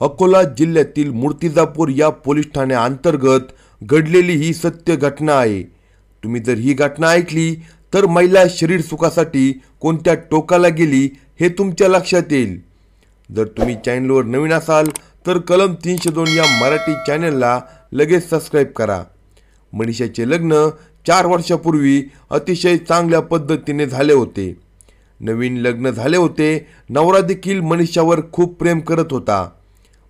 अकोला जिल्ह्यातील मूर्तिजापूर या पोलीस ठाण्याअंतर्गत घडलेली ही सत्य घटना आहे। तुम्ही जर ही घटना ऐकली तर महिला शरीर सुखासाठी कोणत्या टोकाला गेली हे तुमच्या लक्षात येईल। जर तुम्ही चॅनलवर नवीन असाल तर कलम 302 या मराठी चॅनलला लगेच सबस्क्राइब करा। मनीषाचे लग्न 4 वर्षापूर्वी अतिशय चांगल्या पद्धतीने झाले होते। नवीन लग्न झाले होते। नवरा देखील मनीषावर खूप प्रेम करत होता।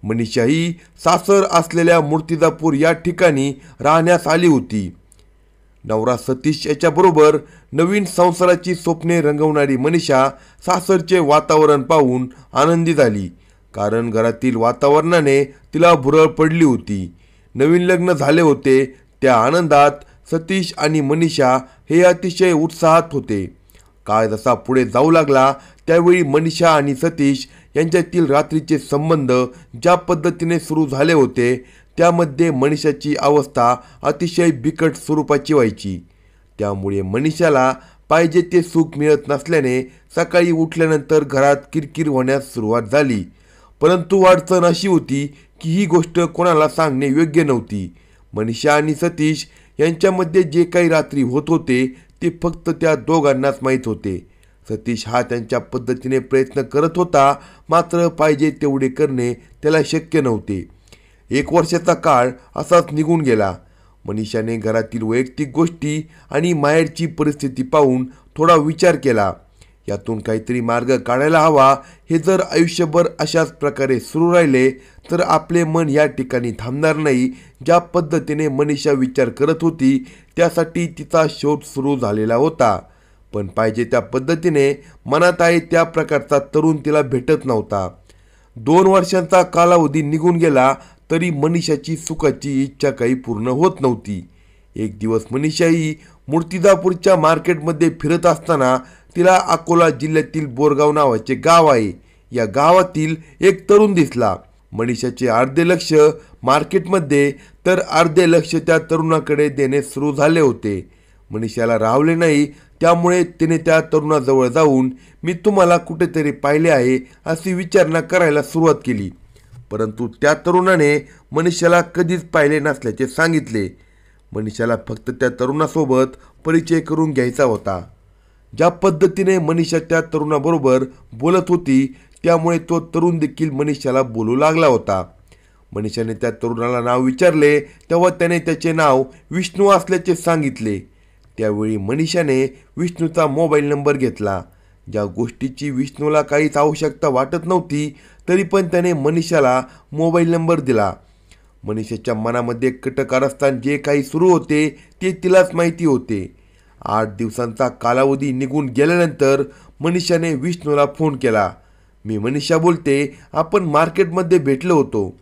मनीषा ही सासर असलेल्या मूर्तिजापूर या ठिकाणी राहण्यास आली होती। नवरा सतीश याच्याबरोबर नवीन संसाराची स्वप्ने रंगवणारी मनीषा सासरचे वातावरण पाहून आनंदी झाली, कारण घरातील वातावरणाने तिला भुरळ पडली होती। नवीन लग्न झाले होते त्या आनंदात सतीश आणि मनीषा हे अतिशय उत्साहात होते। काळ जसा पुढे जाऊ लागला त्यावेळी मनीषा आणि सतीश यांच्यातील रात्रीचे संबंध ज्या पद्धतीने सुरू झाले होते त्यामध्ये मनीषाची अवस्था अतिशय बिकट स्वरूपाची व्हायची। त्यामुळे मनीषाला पाहिजे ते सुख मिळत नसल्याने सकाळी उठल्यानंतर घरात किरकिर होण्यास सुरुवात झाली। परंतु अडचण अशी होती की ही गोष्ट कोणाला सांगणे योग्य नव्हती। मनीषा आणि सतीश यांच्यामध्ये जे काही रात्री होत होते ते फक्त त्या दोघांनाच माहीत होते। सतीश हा त्यांच्या पद्धतीने प्रयत्न करत होता, मात्र पाहिजे तेवढे करणे त्याला शक्य नव्हते। 1 वर्षाचा काळ असाच निघून गेला। मनीषाने घरातील वैयक्तिक गोष्टी आणि माहेरची परिस्थिती पाहून थोडा विचार केला। यातून काहीतरी मार्ग काढायला हवा। हे जर आयुष्यभर अशाच प्रकारे सुरू राहिले तर आपले मन या ठिकाणी थांबणार नाही। ज्या पद्धतीने मनीषा विचार करत होती त्यासाठी तिचा शोध सुरू झालेला होता, पण पाहिजे त्या पद्धतीने मनात आहे त्या प्रकारचा तरुण तिला भेटत नव्हता। 2 वर्षांचा कालावधी निघून गेला तरी मनीषाची सुखाची इच्छा काही पूर्ण होत नव्हती। एक दिवस मनीषा ही मूर्तिजापूरच्या मार्केटमध्ये फिरत असताना तिला अकोला जिल्ह्यातील बोरगाव नावाचे गाव आहे, या गावातील एक तरुण दिसला। मनीषाचे अर्धे लक्ष मार्केटमध्ये तर अर्धे लक्ष त्या तरुणाकडे देणे सुरू झाले होते। मनीषाला राहवले नाही, त्यामुळे तिने त्या तरुणाजवळ जाऊन मी तुम्हाला कुठेतरी पाहिले आहे अशी विचारणा करायला सुरुवात केली। परंतु त्या तरुणाने मनीषाला कधीच पाहिले नसल्याचे सांगितले। मनीषाला फक्त त्या तरुणासोबत परिचय करून घ्यायचा होता। ज्या पद्धतीने मनीषा त्या तरुणाबरोबर बोलत होती त्यामुळे तो तरुण देखील मनीषाला बोलू लागला होता। मनीषाने त्या तरुणाला नाव विचारले तेव्हा त्याने त्याचे नाव विष्णू असल्याचे सांगितले। त्यावेळी मनीषाने विष्णूचा मोबाईल नंबर घेतला। ज्या गोष्टीची विष्णूला काहीच आवश्यकता वाटत नव्हती तरी पण त्याने मनीषाला मोबाईल नंबर दिला। मनीषाच्या मनामध्ये कटकारस्थान जे काही सुरू होते ते तिलाच माहिती होते। 8 दिवसांचा कालावधी निघून गेल्यानंतर मनीषाने विष्णूला फोन केला। मी मनीषा बोलते, आपण मार्केटमध्ये भेटलो होतो।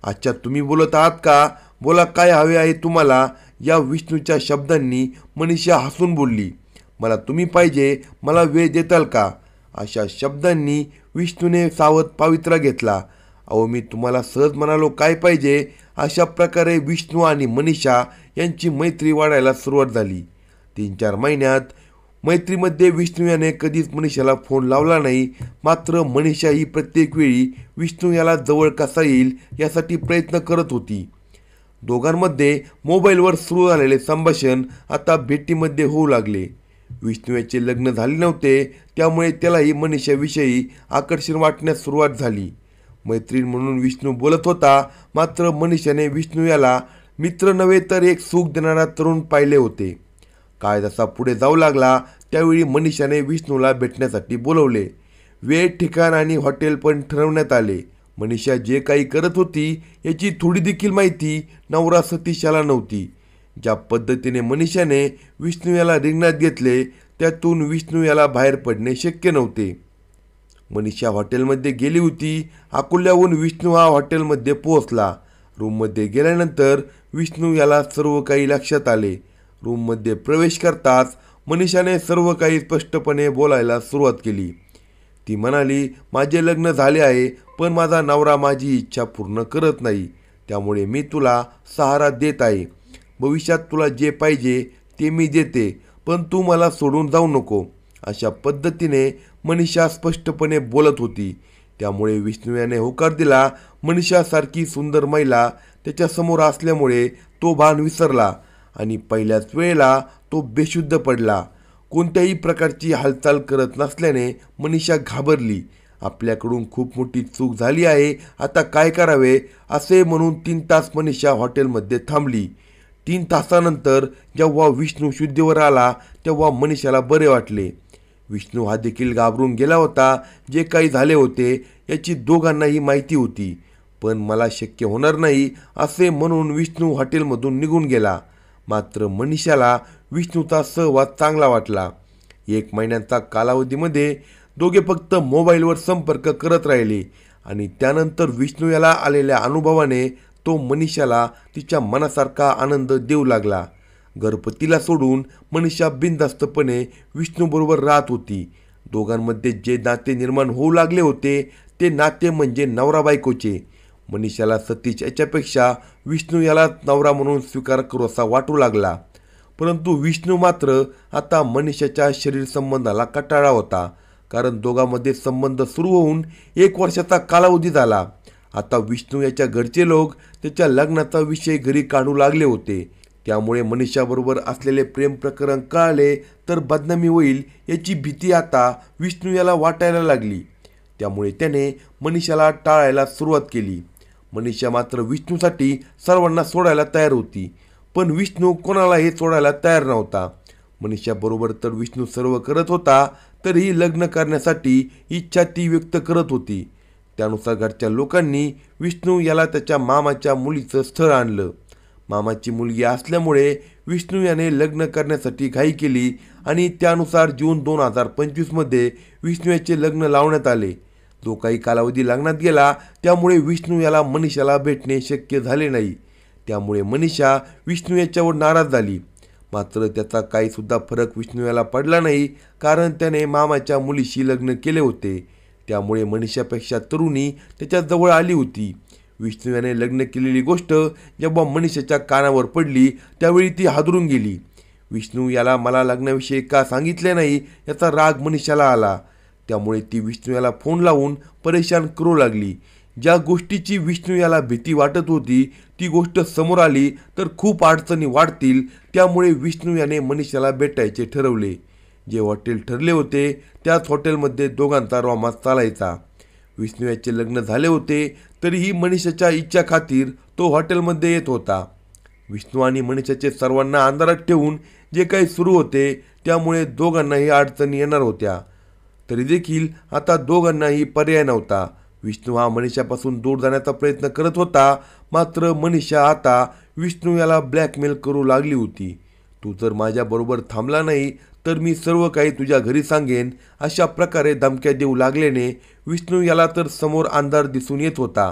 अच्छा, तुम्ही बोलत आहात का? बोला, काय हवे आहे तुम्हाला? या विष्णूच्या शब्दांनी मनीषा हसून बोलली, मला तुम्ही पाहिजे, मला वेळ देताल का? अशा शब्दांनी विष्णूने सावध पवित्रा घेतला। अहो, मी तुम्हाला सहज म्हणालो काय पाहिजे। अशा प्रकारे विष्णू आणि मनीषा यांची मैत्री वाढायला सुरुवात झाली। 3-4 महिन्यात मैत्रीमध्ये विष्णू याने कधीच मनीषाला फोन लावला नाही, मात्र मनीषा ही प्रत्येक वेळी विष्णू याला जवळ कसा येईल यासाठी प्रयत्न करत होती। दोघांमध्ये मोबाईलवर सुरू झालेले संभाषण आता भेटीमध्ये होऊ लागले। विष्णू याचे लग्न झाले नव्हते, त्यामुळे त्यालाही मनीषाविषयी आकर्षण वाटण्यास सुरुवात झाली। मैत्रीण म्हणून विष्णू बोलत होता, मात्र मनीषाने विष्णू याला मित्र नव्हे तर एक सुख देणारा तरुण पाहिले होते। काळ जसा पुढे जाऊ लागला त्यावेळी मनीषाने विष्णूला भेटण्यासाठी बोलवले। वेळ, ठिकाण आणि हॉटेल पण ठरवण्यात आले। मनीषा जे काही करत होती याची थोडी देखील माहिती नवरा सतीश याला नव्हती। ज्या पद्धतीने मनीषाने विष्णू याला रिंगणात घेतले त्यातून विष्णू याला बाहेर पडणे शक्य नव्हते। मनीषा हॉटेलमध्ये गेली होती। अकोल्याहून विष्णू हा हॉटेलमध्ये पोहोचला। रूममध्ये गेल्यानंतर विष्णू याला सर्व काही लक्षात आले। रूममध्ये प्रवेश करताच मनीषाने सर्व काही स्पष्टपणे बोलायला सुरुवात केली। ती म्हणाली, माझे लग्न झाले आहे पण माझा नवरा माझी इच्छा पूर्ण करत नाही, त्यामुळे मी तुला सहारा देत आहे। भविष्यात तुला जे पाहिजे ते मी देते, पण तू मला सोडून जाऊ नको। अशा पद्धतीने मनीषा स्पष्टपणे बोलत होती। त्यामुळे विष्णू याने होकार दिला. मनीषासारखी सुंदर महिला त्याच्यासमोर असल्यामुळे तो भान विसरला आणि पहिल्याच वेळेला तो बेशुद्ध पडला. कोणत्याही प्रकारची हालचाल करत नसल्याने मनीषा घाबरली. आपल्याकडून खूप मोठी चूक झाली आहे, आता काय करावे असे म्हणून 3 तास मनीषा हॉटेलमध्ये थांबली. 3 तासानंतर जेव्हा विष्णू शुद्धीवर आला तेव्हा मनीषाला बरे वाटले. विष्णू हा देखील घाबरून गेला होता. जे काही झाले होते याची दोघांनाही माहिती होती, पण मला शक्य होणार नाही असे म्हणून विष्णू हॉटेलमधून निघून गेला. मात्र मनीषाला विष्णूचा सहवास चांगला वाटला. 1 महिन्याचा कालावधीमध्ये दोघे फक्त मोबाईलवर संपर्क करत राहिले आणि त्यानंतर विष्णू याला आलेल्या अनुभवाने तो मनीषाला तिच्या मनासारखा आनंद देऊ लागला. घरपतीला सोडून मनीषा बिनधास्तपणे विष्णूबरोबर राहत होती. दोघांमध्ये जे नाते निर्माण होऊ लागले होते ते नाते म्हणजे नवरा बायकोचे. मनीषाला सतीश याच्यापेक्षा विष्णू याला नवरा म्हणून स्वीकार करू असा वाटू लागला. परंतु विष्णू मात्र आता मनीषाच्या शरीर संबंधाला कंटाळा होता, कारण दोघांमध्ये संबंध सुरू होऊन 1 वर्षाचा कालावधी झाला. आता विष्णू याच्या घरचे लोक त्याच्या लग्नाचा विषय घरी काढू लागले होते. त्यामुळे मनीषाबरोबर असलेले प्रेम प्रकरण कळाले तर बदनामी होईल याची भीती आता विष्णू याला वाटायला लागली. त्यामुळे त्याने मनीषाला टाळायला सुरुवात केली. मनीषा मात्र विष्णूसाठी सर्वांना सोडायला तयार होती, पण विष्णू कोणालाही सोडायला तयार नव्हता. मनीषाबरोबर तर विष्णू सर्व करत होता, तरीही लग्न करण्यासाठी इच्छा ती व्यक्त करत होती. त्यानुसार घरच्या लोकांनी विष्णू याला त्याच्या मामाच्या मुलीचं स्थळ आणलं. मामाची मुलगी असल्यामुळे विष्णू याने लग्न करण्यासाठी घाई केली आणि त्यानुसार जून 2025मध्ये विष्णू याचे लग्न लावण्यात आले. जो काही कालावधी लग्नात गेला त्यामुळे विष्णू याला मनीषाला भेटणे शक्य झाले नाही. त्यामुळे मनीषा विष्णू याच्यावर नाराज झाली. मात्र त्याचा काहीसुद्धा फरक विष्णू याला पडला नाही, कारण त्याने मामाच्या मुलीशी लग्न केले होते. त्यामुळे मनीषापेक्षा तरुणी त्याच्या जवळ आली होती. विष्णू याने लग्न केलेली गोष्ट जेव्हा मनीषाच्या कानावर पडली त्यावेळी ती हादरून गेली. विष्णू याला मला लग्नाविषयी का सांगितले नाही याचा राग मनीषाला आला. त्यामुळे ती विष्णू याला फोन लावून परेशान करू लागली. ज्या गोष्टीची विष्णू याला भीती वाटत होती ती गोष्ट समोर आली तर खूप अडचणी वाढतील. त्यामुळे विष्णू याने मनीषाला भेटायचे ठरवले. जे हॉटेल ठरले होते त्याच हॉटेलमध्ये दोघांचा रोमांस चालायचा. विष्णू याचे लग्न झाले होते तरीही मनीषाच्या इच्छा खातीर तो हॉटेलमध्ये येत होता. विष्णू आणि मनीषाचे सर्वांना अंधारात ठेवून जे काही सुरू होते त्यामुळे दोघांनाही अडचणी येणार होत्या. तरी देखील आता दोघांनाही पर्याय नव्हता. विष्णू हा मनीषापासून दूर जाण्याचा प्रयत्न करत होता, मात्र मनीषा आता विष्णू याला ब्लॅकमेल करू लागली होती. तू जर माझ्याबरोबर थांबला नाही तर मी सर्व काही तुझ्या घरी सांगेन अशा प्रकारे धमक्या देऊ लागल्याने विष्णू याला तर समोर अंधार दिसून येत होता.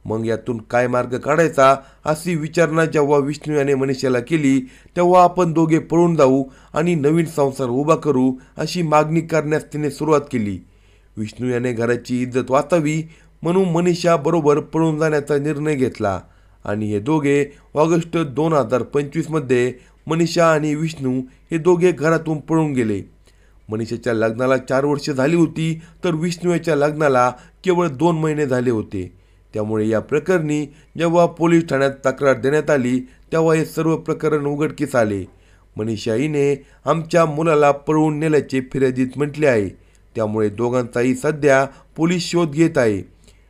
मग यातून काय मार्ग काढायचा अशी विचारणा जेव्हा विष्णू याने मनीषाला केली तेव्हा आपण दोघे पळून जाऊ आणि नवीन संसार उभा करू अशी मागणी करण्यास तिने सुरुवात केली. विष्णू याने घराची इज्जत वाचावी म्हणून मनीषा बरोबर पळून जाण्याचा निर्णय घेतला आणि हे दोघे ऑगस्ट 2025मध्ये मनीषा आणि विष्णू हे दोघे घरातून पळून गेले. मनीषाच्या लग्नाला 4 वर्षे झाली होती तर विष्णू याच्या लग्नाला केवळ 2 महिने झाले होते. त्यामुळे या प्रकरणी जेव्हा पोलीस ठाण्यात तक्रार देण्यात आली तेव्हा हे सर्व प्रकरण उघडकीस आले. मनीषा हिने आमच्या मुलाला पळवून नेल्याचे फिर्यादीत म्हटले आहे. त्यामुळे दोघांचाही सध्या पोलीस शोध घेत आहे.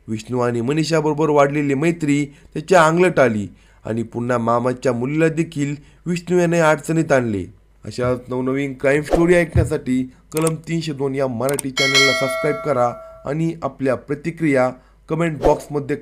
विष्णू आणि मनीषाबरोबर वाढलेली मैत्री त्याच्या अंगलट आली आणि पुन्हा मामाच्या मुलीला देखील विष्णू याने अडचणीत आणले. अशा नवनवीन क्राईम स्टोरी ऐकण्यासाठी कलम 302 या मराठी चॅनलला सबस्क्राईब करा आणि आपल्या प्रतिक्रिया कमेंट बॉक्समध्ये